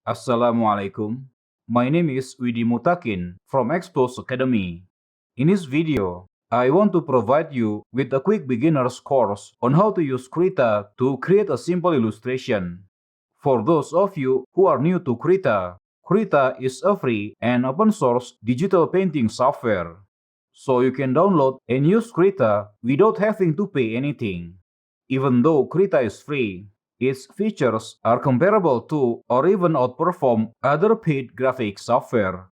Assalamualaikum. My name is Widi Mutakin from Expose Academy. In this video, I want to provide you with a quick beginner's course on how to use Krita to create a simple illustration. For those of you who are new to Krita, Krita is a free and open source digital painting software. So you can download and use Krita without having to pay anything. Even though Krita is free, its features are comparable to or even outperform other paid graphic software.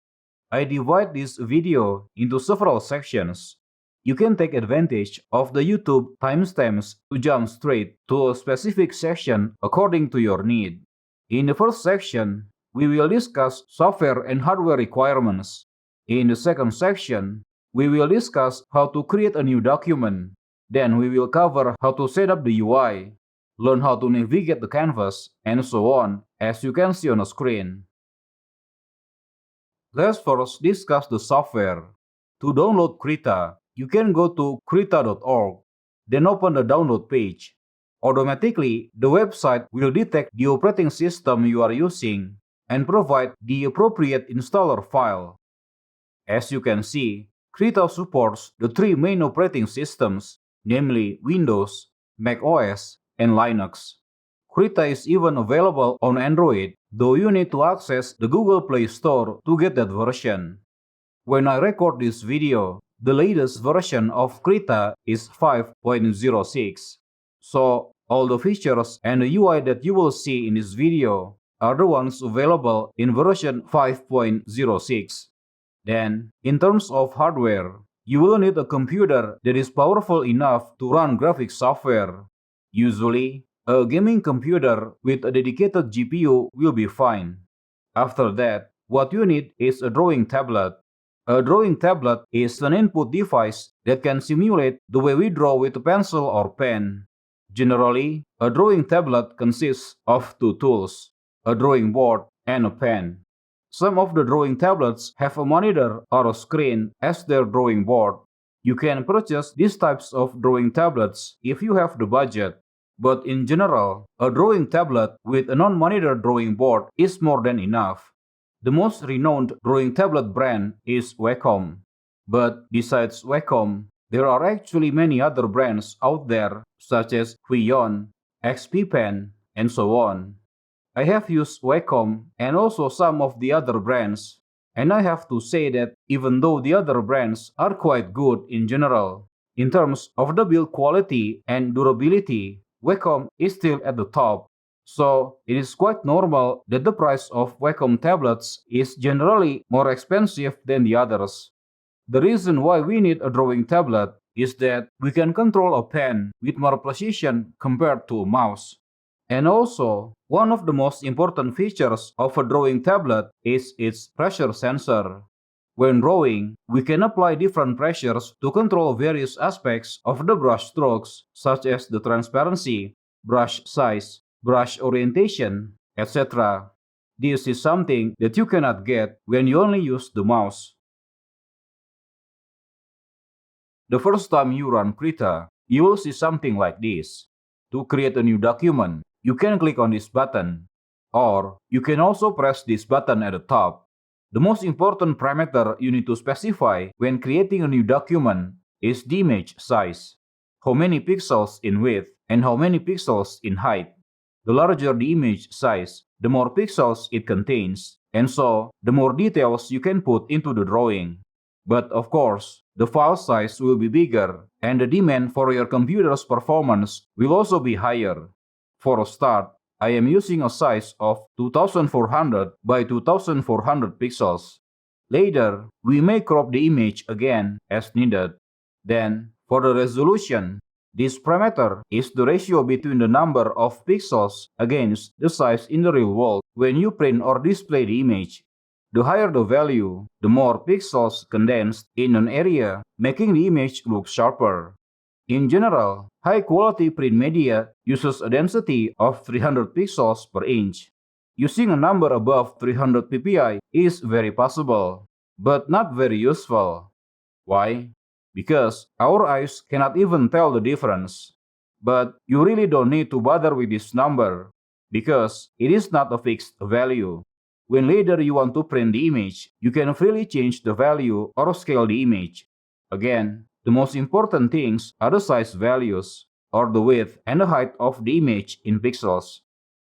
I divide this video into several sections. You can take advantage of the YouTube timestamps to jump straight to a specific section according to your need. In the first section, we will discuss software and hardware requirements. In the second section, we will discuss how to create a new document. Then we will cover how to set up the UI, learn how to navigate the canvas, and so on, as you can see on the screen. Let's first discuss the software. To download Krita, you can go to krita.org, then open the download page. Automatically, the website will detect the operating system you are using and provide the appropriate installer file. As you can see, Krita supports the three main operating systems, namely Windows, Mac OS, and Linux. Krita is even available on Android, though you need to access the Google Play Store to get that version. When I record this video, the latest version of Krita is 5.06. So, all the features and the UI that you will see in this video are the ones available in version 5.06. Then, in terms of hardware, you will need a computer that is powerful enough to run graphics software. Usually, a gaming computer with a dedicated GPU will be fine. After that, what you need is a drawing tablet. A drawing tablet is an input device that can simulate the way we draw with a pencil or pen. Generally, a drawing tablet consists of two tools, a drawing board and a pen. Some of the drawing tablets have a monitor or a screen as their drawing board. You can purchase these types of drawing tablets if you have the budget. But in general, a drawing tablet with a non-monitor drawing board is more than enough. The most renowned drawing tablet brand is Wacom. But besides Wacom, there are actually many other brands out there such as Huion, XP Pen, and so on. I have used Wacom and also some of the other brands, and I have to say that even though the other brands are quite good in general, in terms of the build quality and durability, Wacom is still at the top. So, it is quite normal that the price of Wacom tablets is generally more expensive than the others. The reason why we need a drawing tablet is that we can control a pen with more precision compared to a mouse. And also, one of the most important features of a drawing tablet is its pressure sensor. When drawing, we can apply different pressures to control various aspects of the brush strokes, such as the transparency, brush size, brush orientation, etc. This is something that you cannot get when you only use the mouse. The first time you run Krita, you will see something like this. To create a new document, you can click on this button, or you can also press this button at the top. The most important parameter you need to specify when creating a new document is the image size. How many pixels in width and how many pixels in height. The larger the image size, the more pixels it contains, and so the more details you can put into the drawing. But of course, the file size will be bigger, and the demand for your computer's performance will also be higher. For a start, I am using a size of 2400 by 2400 pixels. Later, we may crop the image again as needed. Then, for the resolution, this parameter is the ratio between the number of pixels against the size in the real world when you print or display the image. The higher the value, the more pixels condensed in an area, making the image look sharper. In general, high-quality print media uses a density of 300 pixels per inch. Using a number above 300 ppi is very possible, but not very useful. Why? Because our eyes cannot even tell the difference. But you really don't need to bother with this number, because it is not a fixed value. When later you want to print the image, you can freely change the value or scale the image. Again, the most important things are the size values, or the width and the height of the image in pixels.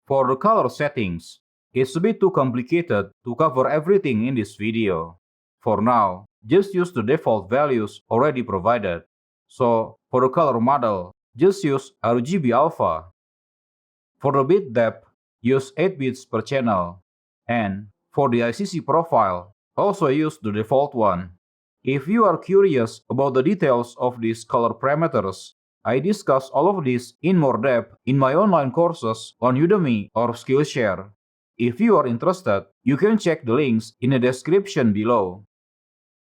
For the color settings, it's a bit too complicated to cover everything in this video. For now, just use the default values already provided. So, for the color model, just use RGB alpha. For the bit depth, use 8 bits per channel. And for the ICC profile, also use the default one. If you are curious about the details of these color parameters, I discuss all of this in more depth in my online courses on Udemy or Skillshare. If you are interested, you can check the links in the description below.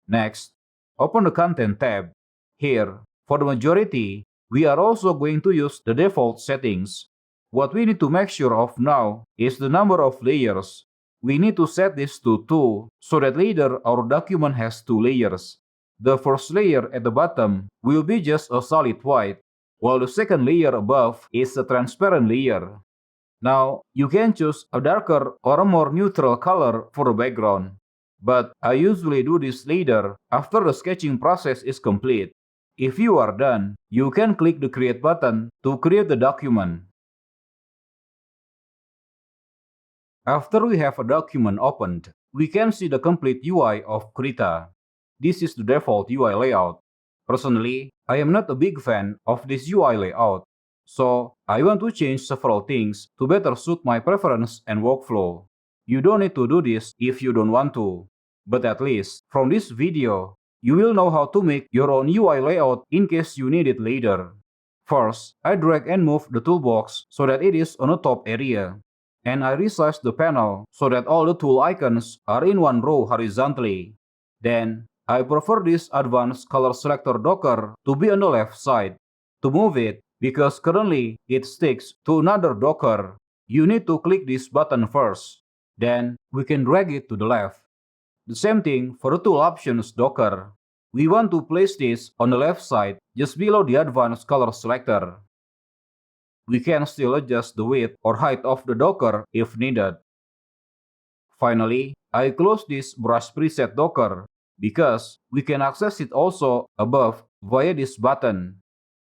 Next, open the Content tab. Here, for the majority, we are also going to use the default settings. What we need to make sure of now is the number of layers. We need to set this to 2 so that later our document has 2 layers. The first layer at the bottom will be just a solid white, while the second layer above is a transparent layer. Now, you can choose a darker or a more neutral color for the background. But I usually do this later after the sketching process is complete. If you are done, you can click the Create button to create the document. After we have a document opened, we can see the complete UI of Krita. This is the default UI layout. Personally, I am not a big fan of this UI layout, so I want to change several things to better suit my preference and workflow. You don't need to do this if you don't want to, but at least from this video, you will know how to make your own UI layout in case you need it later. First, I drag and move the toolbox so that it is on the top area. And I resize the panel so that all the tool icons are in one row horizontally. Then, I prefer this advanced color selector docker to be on the left side. To move it, because currently it sticks to another docker, you need to click this button first. Then, we can drag it to the left. The same thing for the tool options docker. We want to place this on the left side just below the advanced color selector. We can still adjust the width or height of the docker if needed. Finally, I close this brush preset docker because we can access it also above via this button.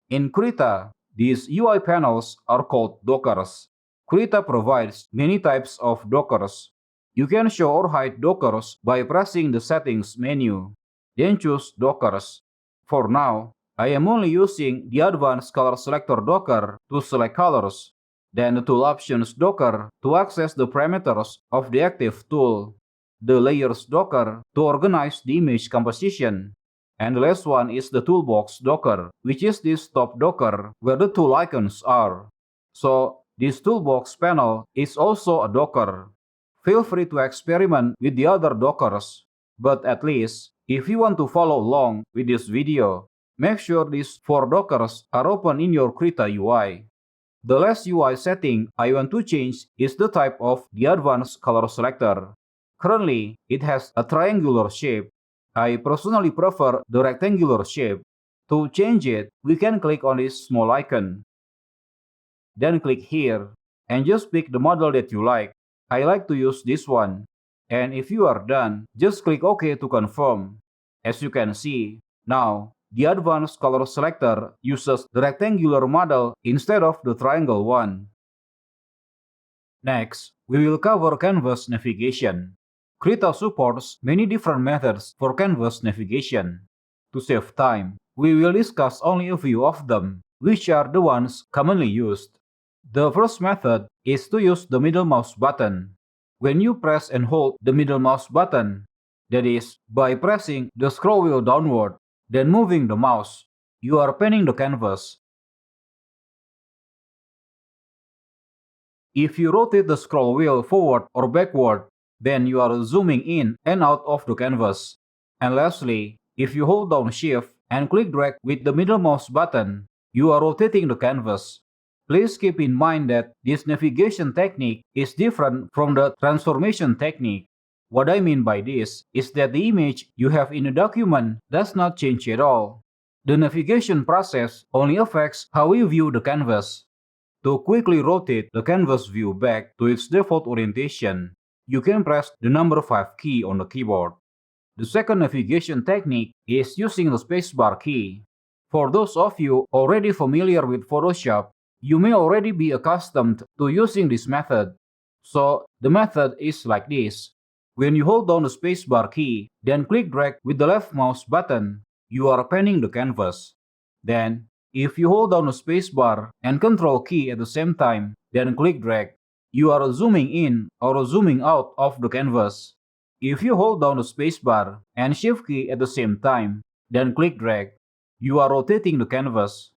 In Krita, these UI panels are called dockers. Krita provides many types of dockers. You can show or hide dockers by pressing the settings menu, then choose dockers. For now, I am only using the advanced color selector docker to select colors, then the tool options docker to access the parameters of the active tool, the layers docker to organize the image composition, and the last one is the toolbox docker, which is this top docker where the tool icons are. So, this toolbox panel is also a docker. Feel free to experiment with the other dockers, but at least, if you want to follow along with this video, make sure these 4 dockers are open in your Krita UI. The last UI setting I want to change is the type of the advanced color selector. Currently, it has a triangular shape. I personally prefer the rectangular shape. To change it, we can click on this small icon. Then click here, and just pick the model that you like. I like to use this one. And if you are done, just click OK to confirm. As you can see, now, the advanced color selector uses the rectangular model instead of the triangle one. Next, we will cover canvas navigation. Krita supports many different methods for canvas navigation. To save time, we will discuss only a few of them, which are the ones commonly used. The first method is to use the middle mouse button. When you press and hold the middle mouse button, that is, by pressing the scroll wheel downward, then moving the mouse, you are panning the canvas. If you rotate the scroll wheel forward or backward, then you are zooming in and out of the canvas. And lastly, if you hold down Shift and click drag with the middle mouse button, you are rotating the canvas. Please keep in mind that this navigation technique is different from the transformation technique. What I mean by this is that the image you have in the document does not change at all. The navigation process only affects how you view the canvas. To quickly rotate the canvas view back to its default orientation, you can press the number 5 key on the keyboard. The second navigation technique is using the spacebar key. For those of you already familiar with Photoshop, you may already be accustomed to using this method. So, the method is like this. When you hold down the spacebar key, then click drag with the left mouse button, you are panning the canvas. Then, if you hold down the spacebar and control key at the same time, then click drag, you are zooming in or zooming out of the canvas. If you hold down the spacebar and shift key at the same time, then click drag, you are rotating the canvas.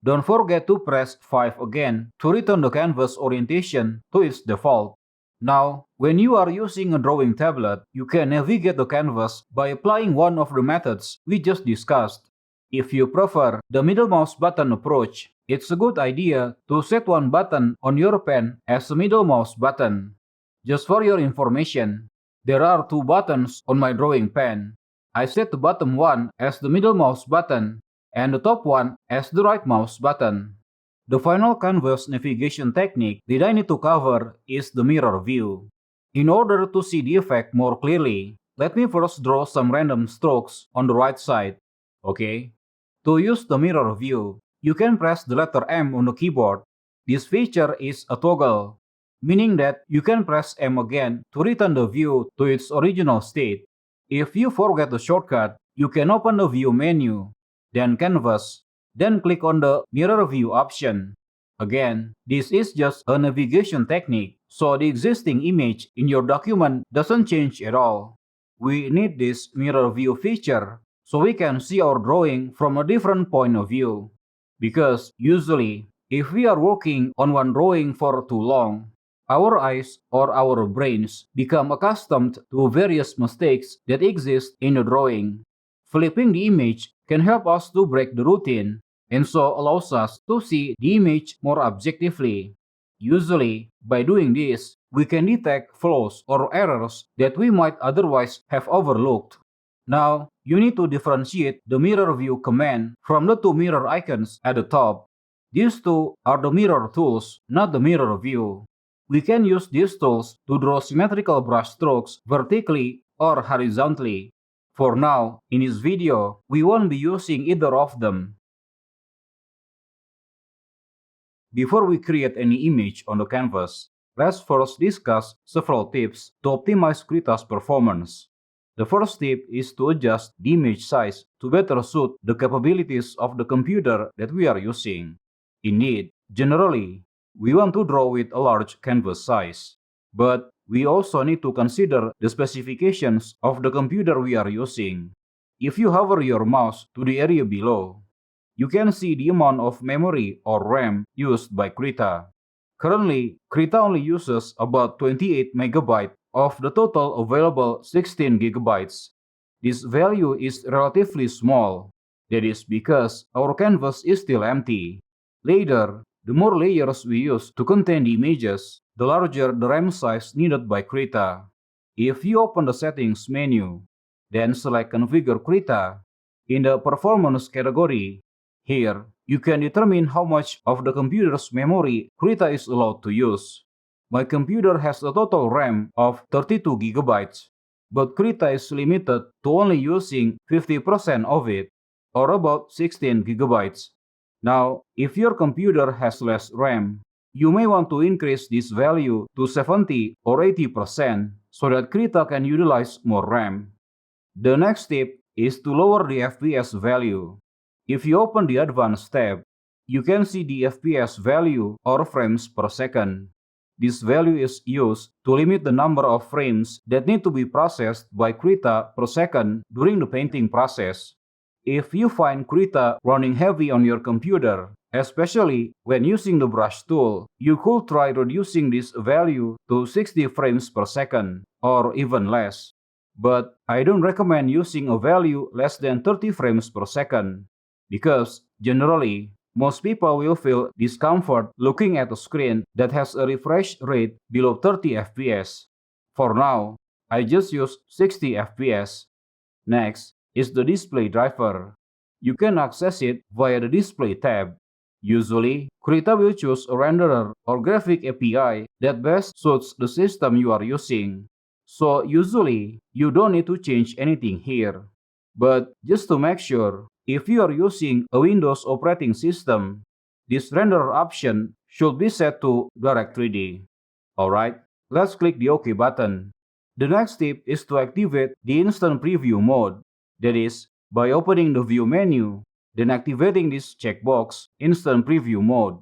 Don't forget to press 5 again to return the canvas orientation to its default. Now, when you are using a drawing tablet, you can navigate the canvas by applying one of the methods we just discussed. If you prefer the middle mouse button approach, it's a good idea to set one button on your pen as a middle mouse button. Just for your information, there are two buttons on my drawing pen. I set the bottom one as the middle mouse button and the top one as the right mouse button. The final canvas navigation technique that I need to cover is the mirror view. In order to see the effect more clearly, let me first draw some random strokes on the right side. Okay? To use the mirror view, you can press the letter M on the keyboard. This feature is a toggle, meaning that you can press M again to return the view to its original state. If you forget the shortcut, you can open the view menu, then canvas, then click on the mirror view option. Again, this is just a navigation technique, so the existing image in your document doesn't change at all. We need this mirror view feature so we can see our drawing from a different point of view. Because usually, if we are working on one drawing for too long, our eyes or our brains become accustomed to various mistakes that exist in the drawing. Flipping the image can help us to break the routine and so allows us to see the image more objectively. Usually, by doing this, we can detect flaws or errors that we might otherwise have overlooked. Now, you need to differentiate the mirror view command from the two mirror icons at the top. These two are the mirror tools, not the mirror view. We can use these tools to draw symmetrical brush strokes vertically or horizontally. For now, in this video, we won't be using either of them. Before we create any image on the canvas, let's first discuss several tips to optimize Krita's performance. The first tip is to adjust the image size to better suit the capabilities of the computer that we are using. Indeed, generally, we want to draw with a large canvas size, but we also need to consider the specifications of the computer we are using. If you hover your mouse to the area below, you can see the amount of memory or RAM used by Krita. Currently, Krita only uses about 28 MB of the total available 16 GB. This value is relatively small. That is because our canvas is still empty. Later, the more layers we use to contain the images, the larger the RAM size needed by Krita. If you open the Settings menu, then select Configure Krita, in the Performance category, here, you can determine how much of the computer's memory Krita is allowed to use. My computer has a total RAM of 32 GB, but Krita is limited to only using 50% of it, or about 16 GB. Now, if your computer has less RAM, you may want to increase this value to 70 or 80% so that Krita can utilize more RAM. The next tip is to lower the FPS value. If you open the Advanced tab, you can see the FPS value or frames per second. This value is used to limit the number of frames that need to be processed by Krita per second during the painting process. If you find Krita running heavy on your computer, especially when using the brush tool, you could try reducing this value to 60 frames per second or even less. But I don't recommend using a value less than 30 frames per second. Because, generally, most people will feel discomfort looking at a screen that has a refresh rate below 30 FPS. For now, I just use 60 FPS. Next is the display driver. You can access it via the display tab. Usually, Krita will choose a renderer or graphic API that best suits the system you are using. So usually, you don't need to change anything here. But just to make sure, if you are using a Windows operating system, this renderer option should be set to Direct 3D. Alright, let's click the OK button. The next step is to activate the instant preview mode. That is, by opening the view menu, then activating this checkbox, instant preview mode.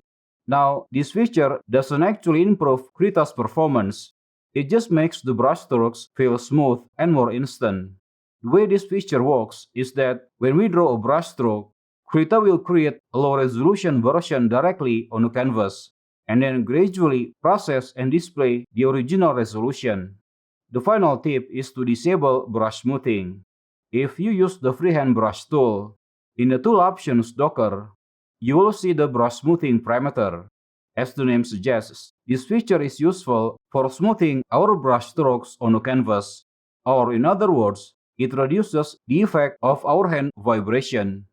Now, this feature doesn't actually improve Krita's performance. It just makes the brushstrokes feel smooth and more instant. The way this feature works is that when we draw a brushstroke, Krita will create a low-resolution version directly on the canvas, and then gradually process and display the original resolution. The final tip is to disable brush smoothing. If you use the freehand brush tool, in the Tool Options docker, you will see the brush smoothing parameter. As the name suggests, this feature is useful for smoothing our brush strokes on the canvas, or in other words, it reduces the effect of our hand vibration.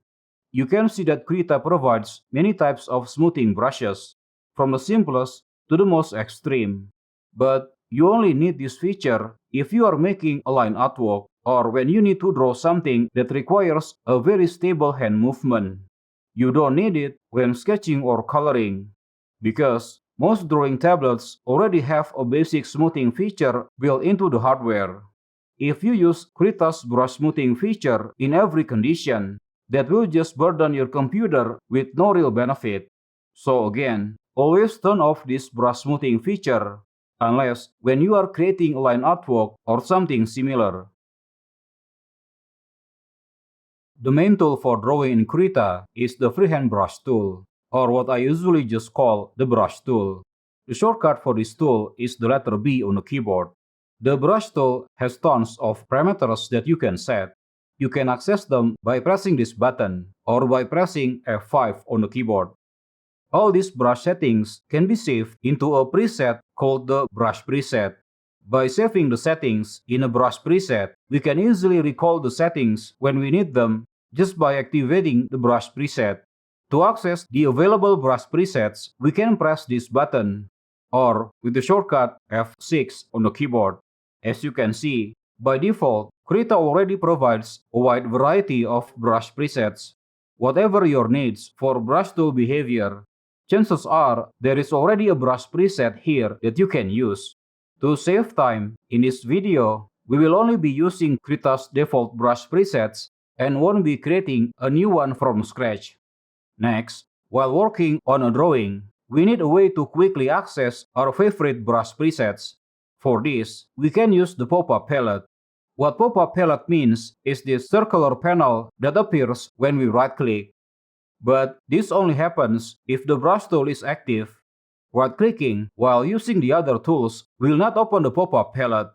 You can see that Krita provides many types of smoothing brushes, from the simplest to the most extreme. But you only need this feature if you are making a line artwork or when you need to draw something that requires a very stable hand movement. You don't need it when sketching or coloring, because most drawing tablets already have a basic smoothing feature built into the hardware. If you use Krita's brush smoothing feature in every condition, that will just burden your computer with no real benefit. So again, always turn off this brush smoothing feature, unless when you are creating a line artwork or something similar. The main tool for drawing in Krita is the freehand brush tool, or what I usually just call the brush tool. The shortcut for this tool is the letter B on the keyboard. The brush tool has tons of parameters that you can set. You can access them by pressing this button or by pressing F5 on the keyboard. All these brush settings can be saved into a preset called the brush preset. By saving the settings in a brush preset, we can easily recall the settings when we need them just by activating the brush preset. To access the available brush presets, we can press this button, or with the shortcut F6 on the keyboard. As you can see, by default, Krita already provides a wide variety of brush presets. Whatever your needs for brush tool behavior, chances are there is already a brush preset here that you can use. To save time, in this video, we will only be using Krita's default brush presets and won't be creating a new one from scratch. Next, while working on a drawing, we need a way to quickly access our favorite brush presets. For this, we can use the pop-up palette. What pop-up palette means is this circular panel that appears when we right-click. But this only happens if the brush tool is active. Right-clicking while using the other tools will not open the pop-up palette.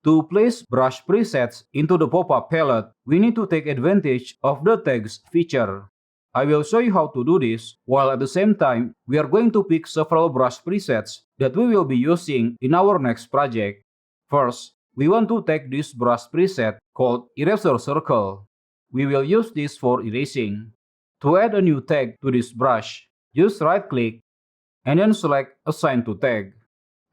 To place brush presets into the pop-up palette, we need to take advantage of the tags feature. I will show you how to do this, while at the same time, we are going to pick several brush presets that we will be using in our next project. First, we want to take this brush preset called Eraser Circle. We will use this for erasing. To add a new tag to this brush, just right-click and then select Assign to Tag.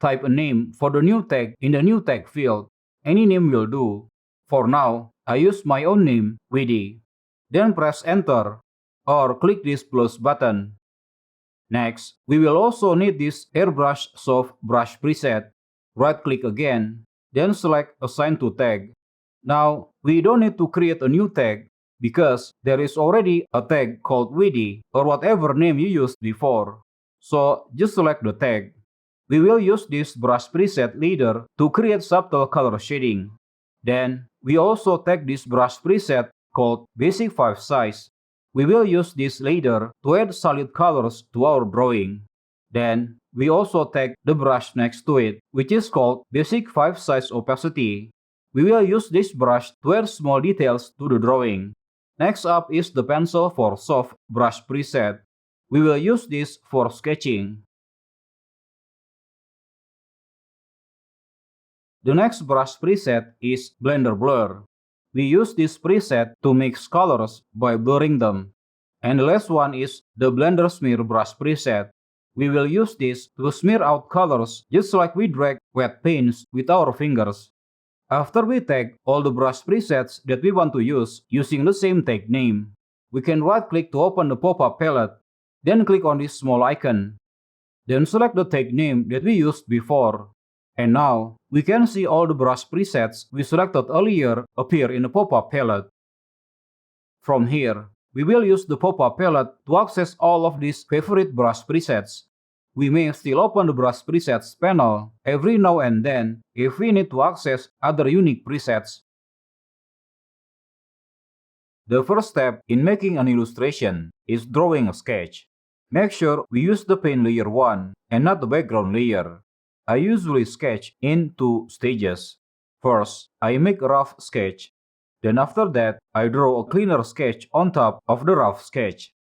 Type a name for the new tag in the new tag field. Any name will do. For now, I use my own name, Widdy. Then press Enter, or click this plus button. Next, we will also need this Airbrush Soft Brush preset. Right-click again, then select Assign to Tag. Now, we don't need to create a new tag, because there is already a tag called Widdy or whatever name you used before. So just select the tag. We will use this brush preset leader to create subtle color shading. Then, we also tag this brush preset called Basic 5 Size. We will use this leader to add solid colors to our drawing. Then, we also tag the brush next to it, which is called Basic 5 Size Opacity. We will use this brush to add small details to the drawing. Next up is the Pencil for Soft brush preset. We will use this for sketching. The next brush preset is Blender Blur. We use this preset to mix colors by blurring them. And the last one is the Blender Smear brush preset. We will use this to smear out colors just like we drag wet paints with our fingers. After we tag all the brush presets that we want to use using the same tag name, we can right-click to open the pop-up palette, then click on this small icon. Then select the tag name that we used before. And now, we can see all the brush presets we selected earlier appear in the pop-up palette. From here, we will use the pop-up palette to access all of these favorite brush presets. We may still open the brush presets panel every now and then if we need to access other unique presets. The first step in making an illustration is drawing a sketch. Make sure we use the paint layer 1 and not the background layer. I usually sketch in 2 stages. First, I make a rough sketch. Then after that, I draw a cleaner sketch on top of the rough sketch.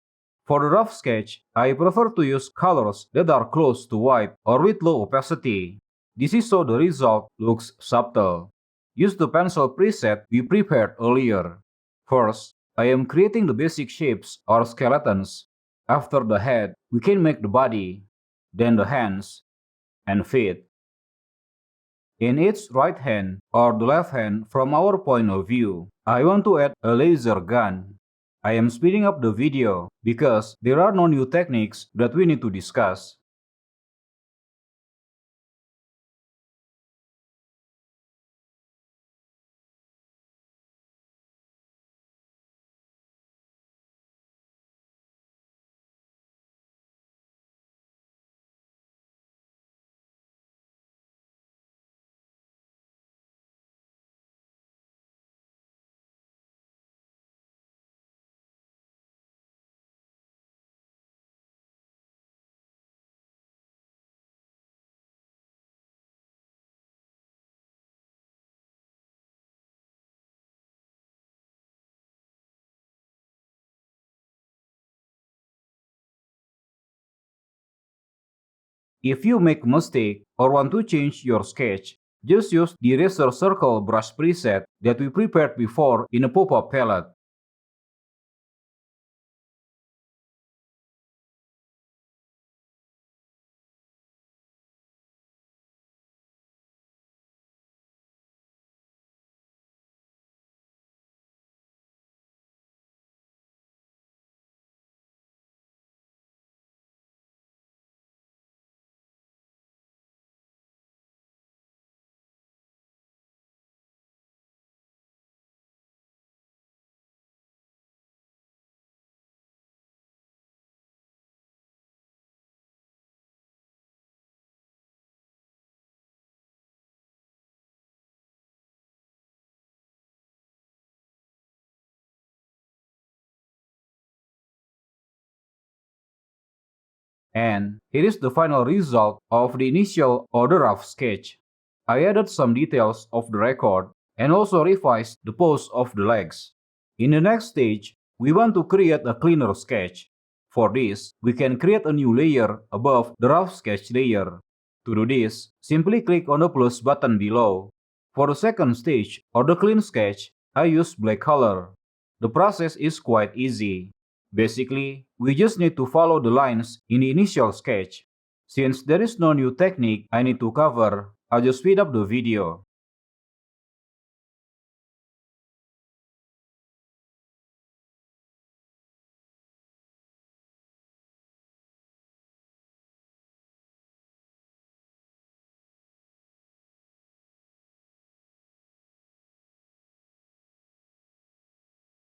For the rough sketch, I prefer to use colors that are close to white or with low opacity. This is so the result looks subtle. Use the pencil preset we prepared earlier. First, I am creating the basic shapes or skeletons. After the head, we can make the body, then the hands, and feet. In its right hand or the left hand from our point of view, I want to add a laser gun. I am speeding up the video because there are no new techniques that we need to discuss. If you make a mistake or want to change your sketch, just use the eraser circle brush preset that we prepared before in a pop-up palette. And here is the final result of the initial or the rough sketch. I added some details of the record and also revised the pose of the legs. In the next stage, we want to create a cleaner sketch. For this, we can create a new layer above the rough sketch layer. To do this, simply click on the plus button below. For the second stage or the clean sketch, I use black color. The process is quite easy. Basically, we just need to follow the lines in the initial sketch. Since there is no new technique I need to cover, I'll just speed up the video.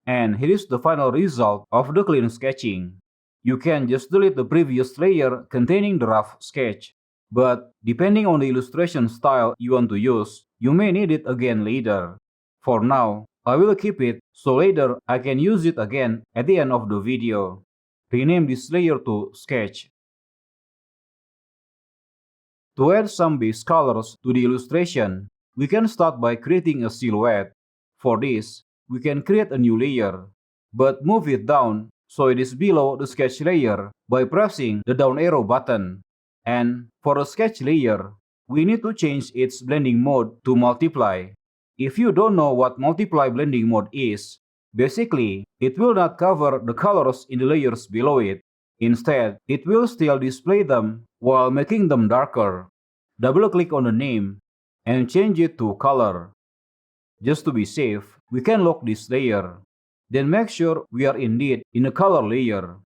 And here is the final result of the clean sketching. You can just delete the previous layer containing the rough sketch. But depending on the illustration style you want to use, you may need it again later. For now, I will keep it so later I can use it again at the end of the video. Rename this layer to Sketch. To add some base colors to the illustration, we can start by creating a silhouette. For this, we can create a new layer, but move it down so it is below the sketch layer by pressing the down arrow button. And for a sketch layer, we need to change its blending mode to multiply. If you don't know what multiply blending mode is, basically, it will not cover the colors in the layers below it. Instead, it will still display them while making them darker. Double-click on the name and change it to color. Just to be safe, we can lock this layer. Then make sure we are indeed in a color layer.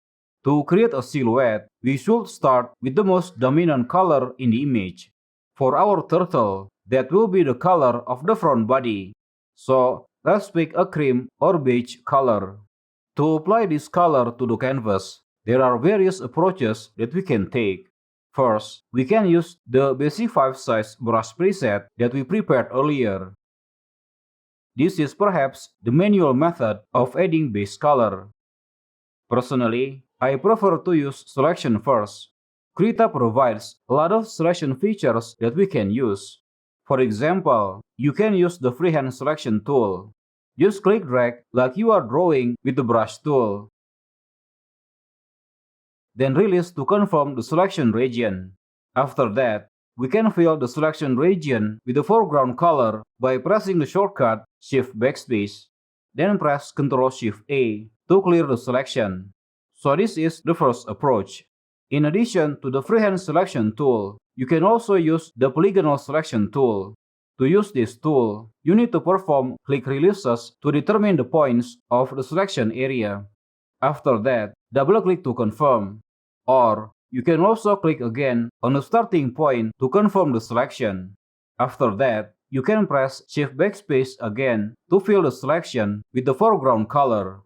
To create a silhouette, we should start with the most dominant color in the image. For our turtle, that will be the color of the front body. So let's pick a cream or beige color. To apply this color to the canvas, there are various approaches that we can take. First, we can use the basic 5-size brush preset that we prepared earlier. This is perhaps the manual method of adding base color. Personally, I prefer to use selection first. Krita provides a lot of selection features that we can use. For example, you can use the freehand selection tool. Just click drag like you are drawing with the brush tool. Then release to confirm the selection region. After that, we can fill the selection region with the foreground color by pressing the shortcut Shift Backspace. Then press Ctrl Shift A to clear the selection. So this is the first approach. In addition to the freehand selection tool, you can also use the polygonal selection tool. To use this tool, you need to perform click releases to determine the points of the selection area. After that, double-click to confirm. Or, you can also click again on the starting point to confirm the selection. After that, you can press Shift Backspace again to fill the selection with the foreground color.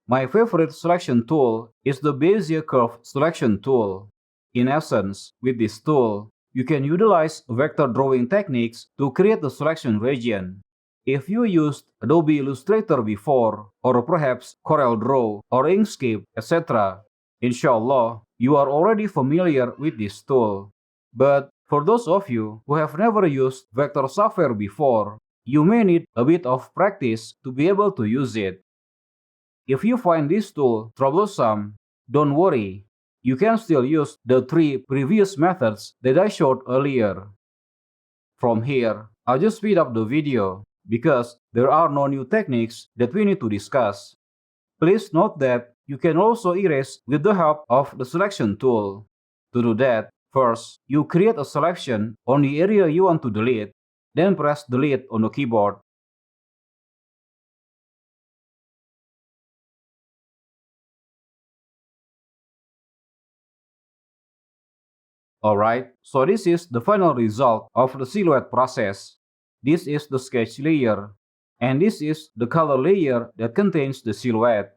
My favorite selection tool is the Bezier Curve Selection tool. In essence, with this tool, you can utilize vector drawing techniques to create the selection region. If you used Adobe Illustrator before, or perhaps CorelDRAW or Inkscape, etc., inshallah, you are already familiar with this tool. But for those of you who have never used vector software before, you may need a bit of practice to be able to use it. If you find this tool troublesome, don't worry. You can still use the 3 previous methods that I showed earlier. From here, I'll just speed up the video because there are no new techniques that we need to discuss. Please note that you can also erase with the help of the selection tool. To do that, first, you create a selection on the area you want to delete, then press delete on the keyboard. Alright, so this is the final result of the silhouette process. This is the sketch layer, and this is the color layer that contains the silhouette.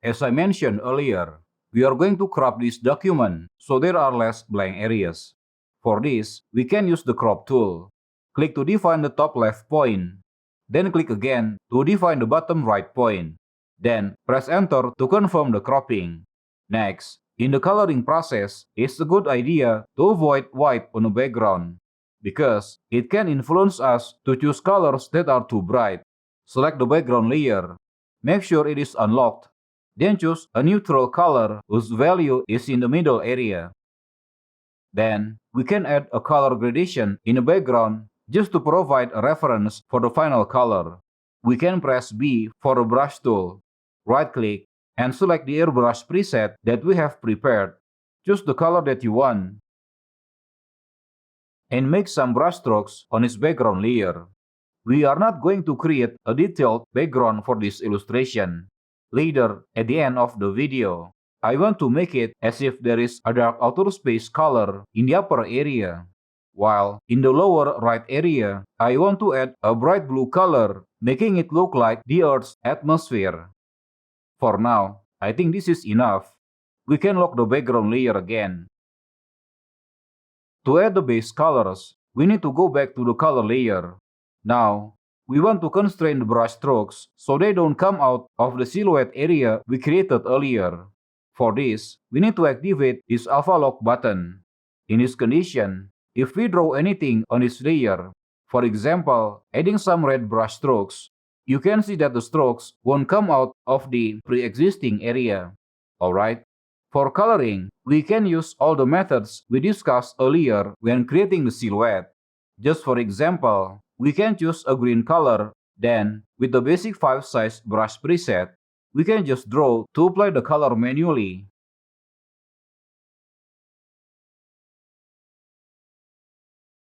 As I mentioned earlier, we are going to crop this document so there are less blank areas. For this, we can use the crop tool. Click to define the top left point. Then click again to define the bottom right point. Then press enter to confirm the cropping. Next, in the coloring process, it's a good idea to avoid white on the background because it can influence us to choose colors that are too bright. Select the background layer. Make sure it is unlocked. Then choose a neutral color whose value is in the middle area. Then, we can add a color gradation in the background just to provide a reference for the final color. We can press B for the brush tool. Right-click and select the airbrush preset that we have prepared. Choose the color that you want. And make some brush strokes on its background layer. We are not going to create a detailed background for this illustration. Later, at the end of the video, I want to make it as if there is a dark outer space color in the upper area, while in the lower right area, I want to add a bright blue color, making it look like the Earth's atmosphere. For now, I think this is enough. We can lock the background layer again. To add the base colors, we need to go back to the color layer. Now, we want to constrain the brush strokes so they don't come out of the silhouette area we created earlier. For this, we need to activate this alpha lock button. In this condition, if we draw anything on this layer, for example, adding some red brush strokes, you can see that the strokes won't come out of the pre-existing area. Alright? For coloring, we can use all the methods we discussed earlier when creating the silhouette. Just for example, we can choose a green color, then, with the basic 5-size brush preset, we can just draw to apply the color manually.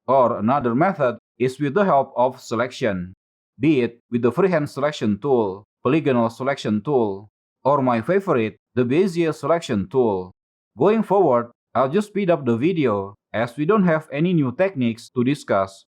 Or another method is with the help of selection, be it with the freehand selection tool, polygonal selection tool, or my favorite, the Bezier selection tool. Going forward, I'll just speed up the video as we don't have any new techniques to discuss.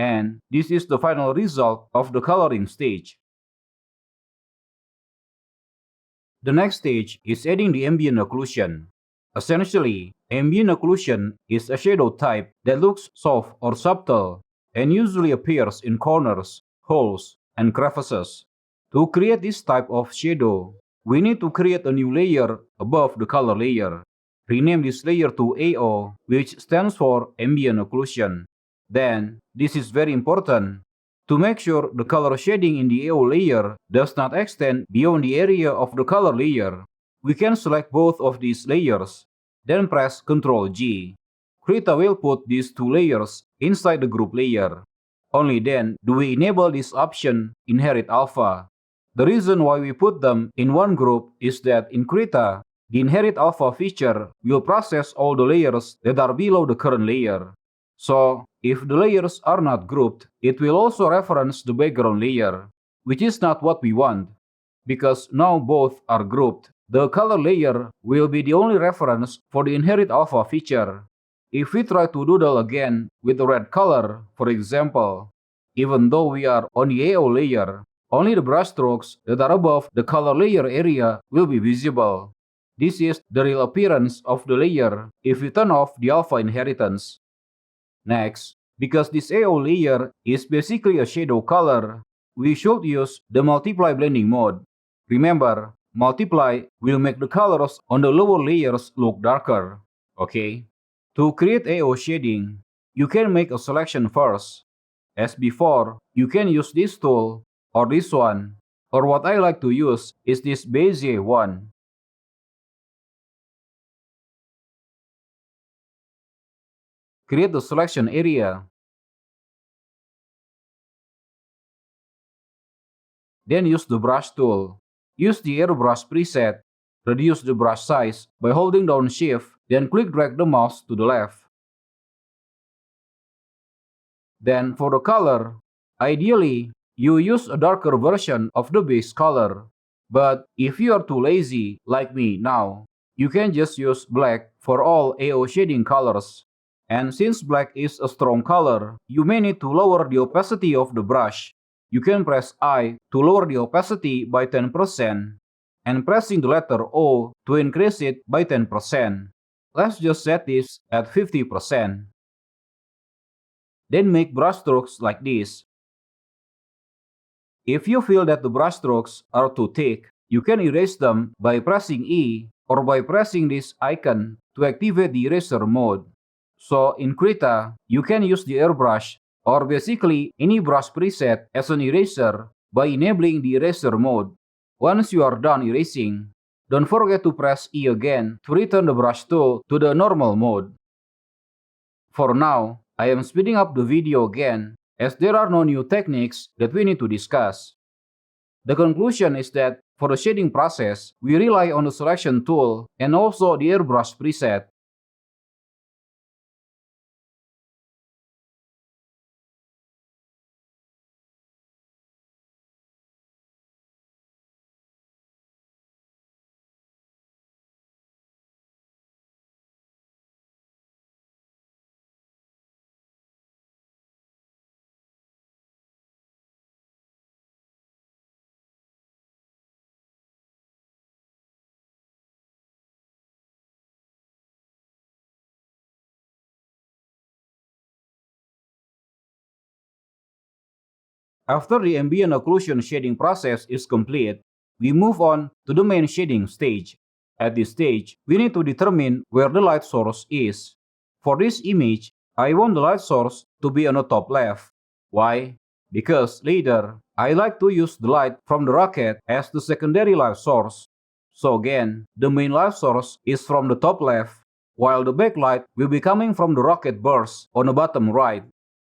And this is the final result of the coloring stage. The next stage is adding the ambient occlusion. Essentially, ambient occlusion is a shadow type that looks soft or subtle and usually appears in corners, holes, and crevices. To create this type of shadow, we need to create a new layer above the color layer. Rename this layer to AO, which stands for ambient occlusion. Then, this is very important. To make sure the color shading in the AO layer does not extend beyond the area of the color layer, we can select both of these layers, then press Ctrl G. Krita will put these two layers inside the group layer. Only then do we enable this option Inherit Alpha. The reason why we put them in one group is that in Krita, the Inherit Alpha feature will process all the layers that are below the current layer. So, if the layers are not grouped, it will also reference the background layer, which is not what we want. Because now both are grouped, the color layer will be the only reference for the Inherit Alpha feature. If we try to doodle again with the red color, for example, even though we are on the AO layer, only the brushstrokes that are above the color layer area will be visible. This is the real appearance of the layer if we turn off the alpha inheritance. Next, because this AO layer is basically a shadow color, we should use the multiply blending mode. Remember, multiply will make the colors on the lower layers look darker. Okay? To create AO shading, you can make a selection first. As before, you can use this tool or this one, or what I like to use is this Bezier one. Create the selection area. Then use the brush tool. Use the airbrush preset. Reduce the brush size by holding down Shift, then click drag the mouse to the left. Then for the color, ideally, you use a darker version of the base color. But if you are too lazy, like me now, you can just use black for all AO shading colors. And since black is a strong color, you may need to lower the opacity of the brush. You can press I to lower the opacity by 10%, and pressing the letter O to increase it by 10%. Let's just set this at 50%. Then make brushstrokes like this. If you feel that the brushstrokes are too thick, you can erase them by pressing E or by pressing this icon to activate the eraser mode. So in Krita, you can use the airbrush or basically any brush preset as an eraser by enabling the eraser mode. Once you are done erasing, don't forget to press E again to return the brush tool to the normal mode. For now, I am speeding up the video again as there are no new techniques that we need to discuss. The conclusion is that for the shading process, we rely on the selection tool and also the airbrush preset. After the ambient occlusion shading process is complete, we move on to the main shading stage. At this stage, we need to determine where the light source is. For this image, I want the light source to be on the top left. Why? Because later, I like to use the light from the rocket as the secondary light source. So again, the main light source is from the top left, while the backlight will be coming from the rocket burst on the bottom right.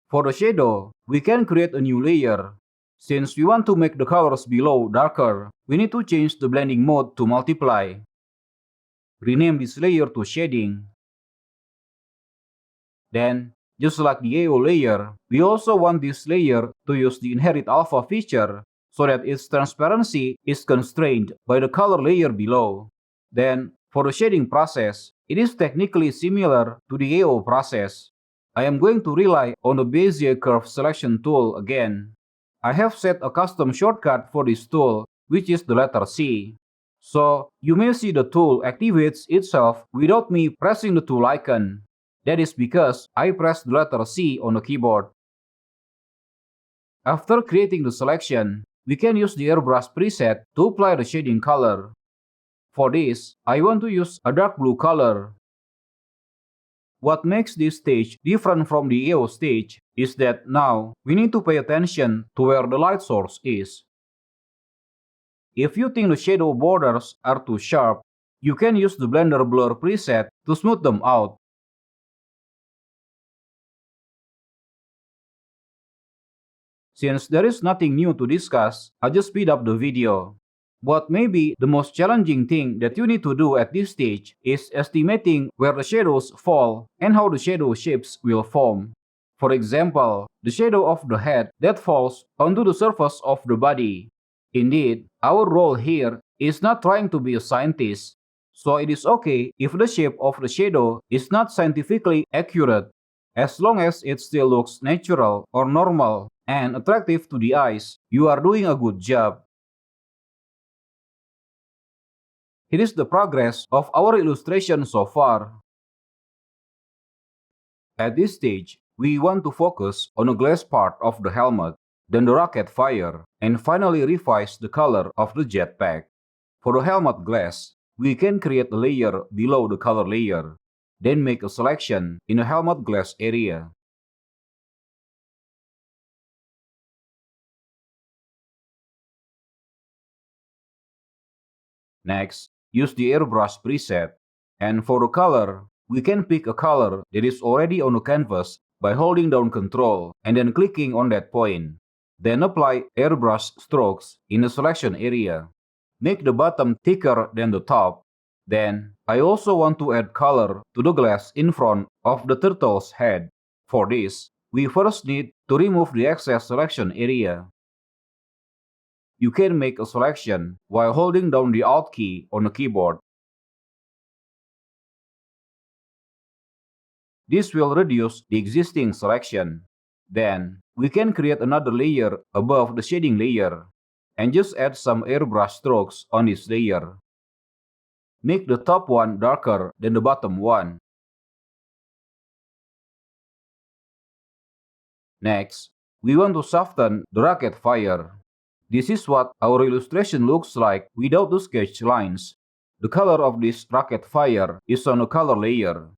For the shadow, we can create a new layer. Since we want to make the colors below darker, we need to change the blending mode to multiply. Rename this layer to shading. Then, just like the AO layer, we also want this layer to use the inherit alpha feature so that its transparency is constrained by the color layer below. Then, for the shading process, it is technically similar to the AO process. I am going to rely on the Bezier curve selection tool again. I have set a custom shortcut for this tool, which is the letter C. So, you may see the tool activates itself without me pressing the tool icon. That is because I pressed the letter C on the keyboard. After creating the selection, we can use the airbrush preset to apply the shading color. For this, I want to use a dark blue color. What makes this stage different from the AO stage is that now we need to pay attention to where the light source is. If you think the shadow borders are too sharp, you can use the Blender Blur preset to smooth them out. Since there is nothing new to discuss, I'll just speed up the video. But maybe the most challenging thing that you need to do at this stage is estimating where the shadows fall and how the shadow shapes will form. For example, the shadow of the head that falls onto the surface of the body. Indeed, our role here is not trying to be a scientist, so it is okay if the shape of the shadow is not scientifically accurate, as long as it still looks natural or normal and attractive to the eyes. You are doing a good job. Here is the progress of our illustration so far. At this stage, we want to focus on the glass part of the helmet, then the rocket fire, and finally revise the color of the jetpack. For the helmet glass, we can create a layer below the color layer, then make a selection in the helmet glass area. Next, use the airbrush preset, and for the color, we can pick a color that is already on the canvas by holding down Ctrl and then clicking on that point. Then apply airbrush strokes in the selection area. Make the bottom thicker than the top. Then, I also want to add color to the glass in front of the turtle's head. For this, we first need to remove the excess selection area. You can make a selection while holding down the Alt key on the keyboard. This will reduce the existing selection. Then, we can create another layer above the shading layer, and just add some airbrush strokes on this layer. Make the top one darker than the bottom one. Next, we want to soften the rocket fire. This is what our illustration looks like without the sketch lines. The color of this rocket fire is on the color layer.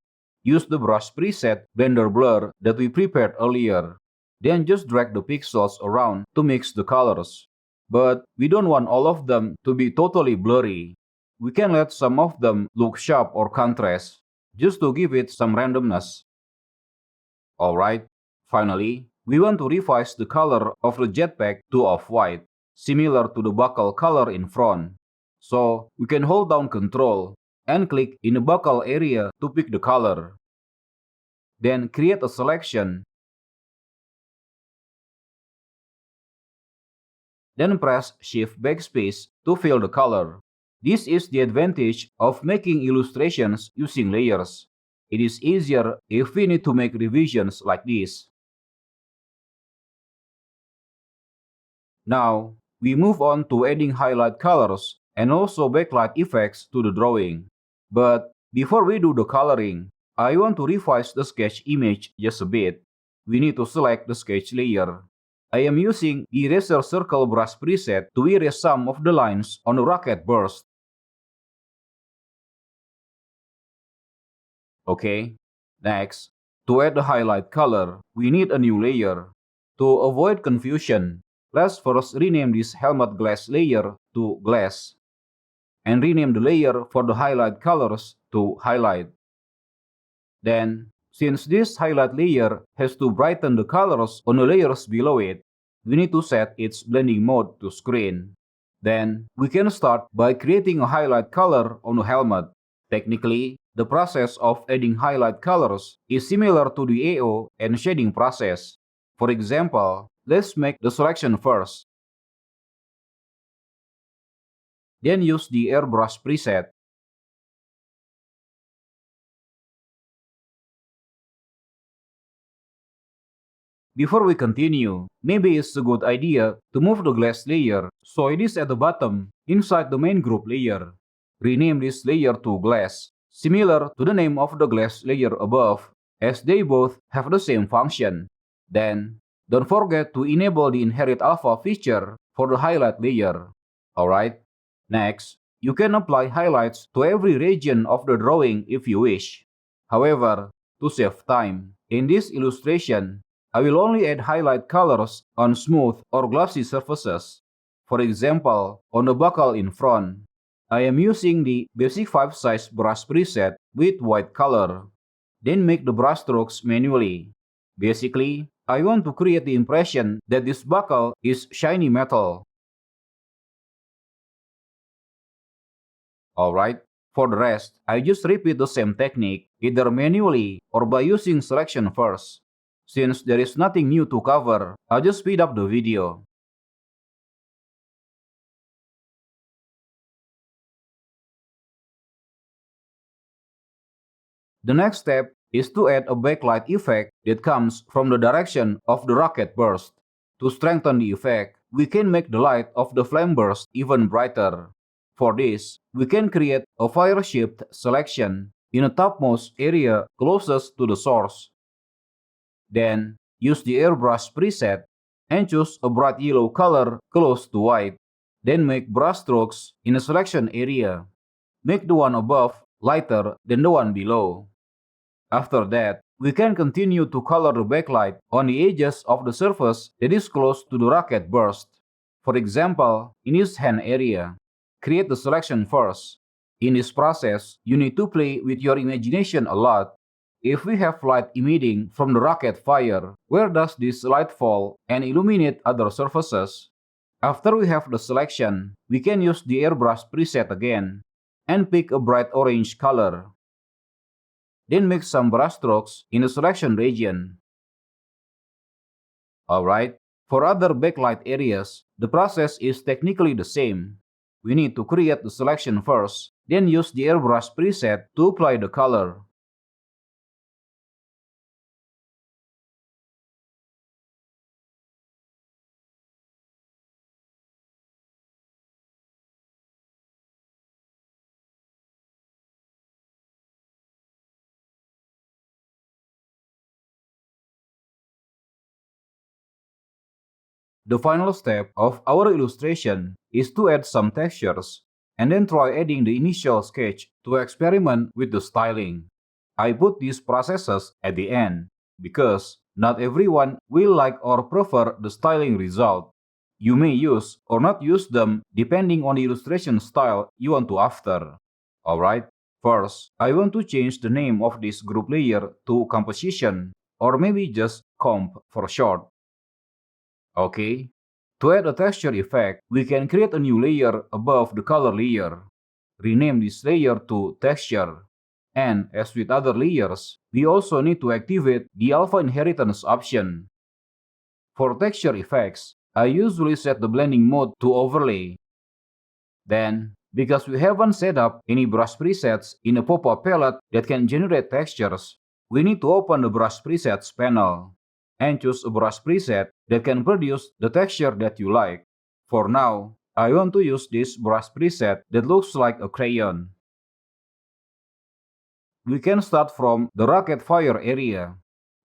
Use the brush preset Blender Blur that we prepared earlier. Then just drag the pixels around to mix the colors. But we don't want all of them to be totally blurry. We can let some of them look sharp or contrast, just to give it some randomness. Alright, finally, we want to revise the color of the jetpack to off-white, similar to the buckle color in front. So, we can hold down Ctrl and click in the buckle area to pick the color. Then create a selection. Then press Shift Backspace to fill the color. This is the advantage of making illustrations using layers. It is easier if we need to make revisions like this. Now, we move on to adding highlight colors and also backlight effects to the drawing. But before we do the coloring, I want to revise the sketch image just a bit. We need to select the sketch layer. I am using the Eraser Circle brush preset to erase some of the lines on the rocket burst. Okay, next, to add the highlight color, we need a new layer. To avoid confusion, let's first rename this helmet glass layer to glass, and rename the layer for the highlight colors to highlight. Then, since this highlight layer has to brighten the colors on the layers below it, we need to set its blending mode to screen. Then, we can start by creating a highlight color on the helmet. Technically, the process of adding highlight colors is similar to the AO and shading process. For example, let's make the selection first. Then use the airbrush preset. Before we continue, maybe it's a good idea to move the glass layer so it is at the bottom inside the main group layer. Rename this layer to glass, similar to the name of the glass layer above, as they both have the same function. Then, don't forget to enable the inherit alpha feature for the highlight layer. Alright? Next, you can apply highlights to every region of the drawing if you wish. However, to save time, in this illustration, I will only add highlight colors on smooth or glossy surfaces. For example, on the buckle in front, I am using the basic 5 size brush preset with white color. Then make the brush strokes manually. Basically, I want to create the impression that this buckle is shiny metal. Alright, for the rest, I just repeat the same technique either manually or by using selection first. Since there is nothing new to cover, I'll just speed up the video. The next step is to add a backlight effect that comes from the direction of the rocket burst. To strengthen the effect, we can make the light of the flame burst even brighter. For this, we can create a fire-shaped selection in the topmost area closest to the source. Then, use the airbrush preset and choose a bright yellow color close to white. Then make brush strokes in the selection area. Make the one above lighter than the one below. After that, we can continue to color the backlight on the edges of the surface that is close to the rocket burst. For example, in its hand area, create the selection first. In this process, you need to play with your imagination a lot. If we have light emitting from the rocket fire, where does this light fall and illuminate other surfaces? After we have the selection, we can use the airbrush preset again and pick a bright orange color. Then make some brush strokes in the selection region. Alright, for other backlight areas, the process is technically the same. We need to create the selection first, then use the airbrush preset to apply the color. The final step of our illustration is to add some textures, and then try adding the initial sketch to experiment with the styling. I put these processes at the end, because not everyone will like or prefer the styling result. You may use or not use them depending on the illustration style you want to after. Alright, first, I want to change the name of this group layer to composition, or maybe just comp for short. Okay. To add a texture effect, we can create a new layer above the color layer. Rename this layer to texture. And as with other layers, we also need to activate the alpha inheritance option. For texture effects, I usually set the blending mode to overlay. Then, because we haven't set up any brush presets in a pop-up palette that can generate textures, we need to open the brush presets panel and choose a brush preset that can produce the texture that you like. For now, I want to use this brush preset that looks like a crayon. We can start from the rocket fire area.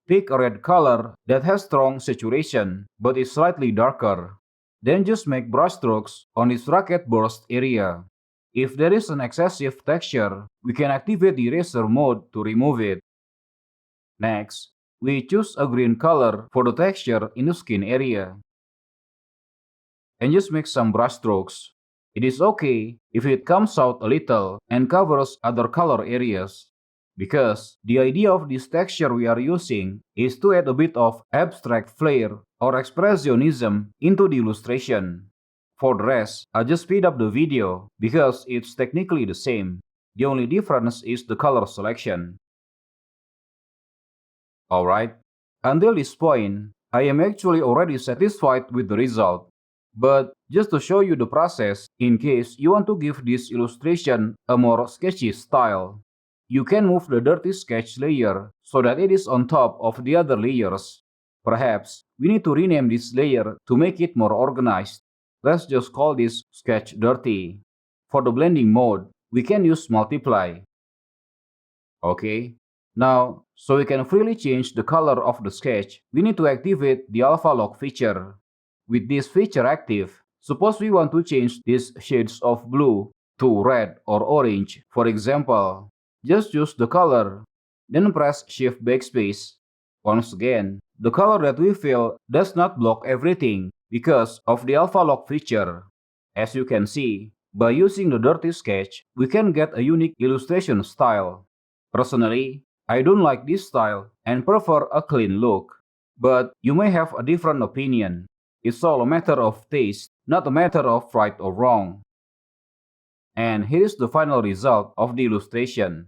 Pick a red color that has strong saturation but is slightly darker. Then just make brushstrokes on its rocket burst area. If there is an excessive texture, we can activate the eraser mode to remove it. Next, we choose a green color for the texture in the skin area. And just make some brushstrokes. It is okay if it comes out a little and covers other color areas, because the idea of this texture we are using is to add a bit of abstract flair or expressionism into the illustration. For the rest, I'll just speed up the video because it's technically the same. The only difference is the color selection. Alright, until this point, I am actually already satisfied with the result. But just to show you the process, in case you want to give this illustration a more sketchy style, you can move the dirty sketch layer so that it is on top of the other layers. Perhaps we need to rename this layer to make it more organized. Let's just call this sketch dirty. For the blending mode, we can use multiply. Okay. Now, so we can freely change the color of the sketch, we need to activate the alpha lock feature. With this feature active, suppose we want to change these shades of blue to red or orange, for example. Just choose the color, then press Shift Backspace. Once again, the color that we fill does not block everything because of the alpha lock feature. As you can see, by using the dirty sketch, we can get a unique illustration style. Personally, I don't like this style and prefer a clean look. But you may have a different opinion. It's all a matter of taste, not a matter of right or wrong. And here is the final result of the illustration.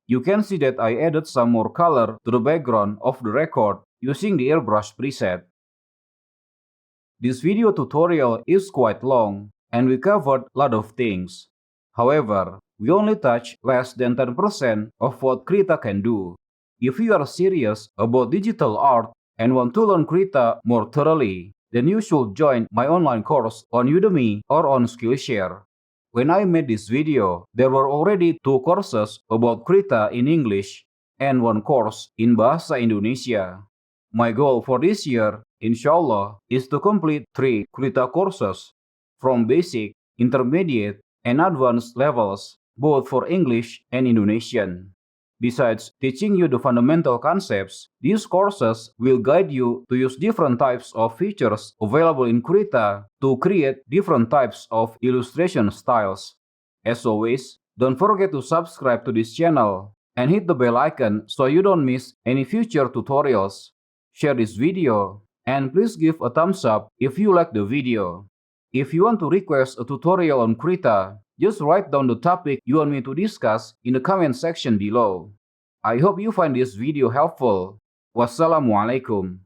You can see that I added some more color to the background of the record using the airbrush preset. This video tutorial is quite long and we covered a lot of things. However, we only touch less than 10% of what Krita can do. If you are serious about digital art and want to learn Krita more thoroughly, then you should join my online course on Udemy or on Skillshare. When I made this video, there were already 2 courses about Krita in English and 1 course in Bahasa Indonesia. My goal for this year, inshallah, is to complete 3 Krita courses from basic, intermediate, and advanced levels, both for English and Indonesian. Besides teaching you the fundamental concepts, these courses will guide you to use different types of features available in Krita to create different types of illustration styles. As always, don't forget to subscribe to this channel and hit the bell icon so you don't miss any future tutorials. Share this video and please give a thumbs up if you like the video. If you want to request a tutorial on Krita, just write down the topic you want me to discuss in the comment section below. I hope you find this video helpful. Wassalamualaikum.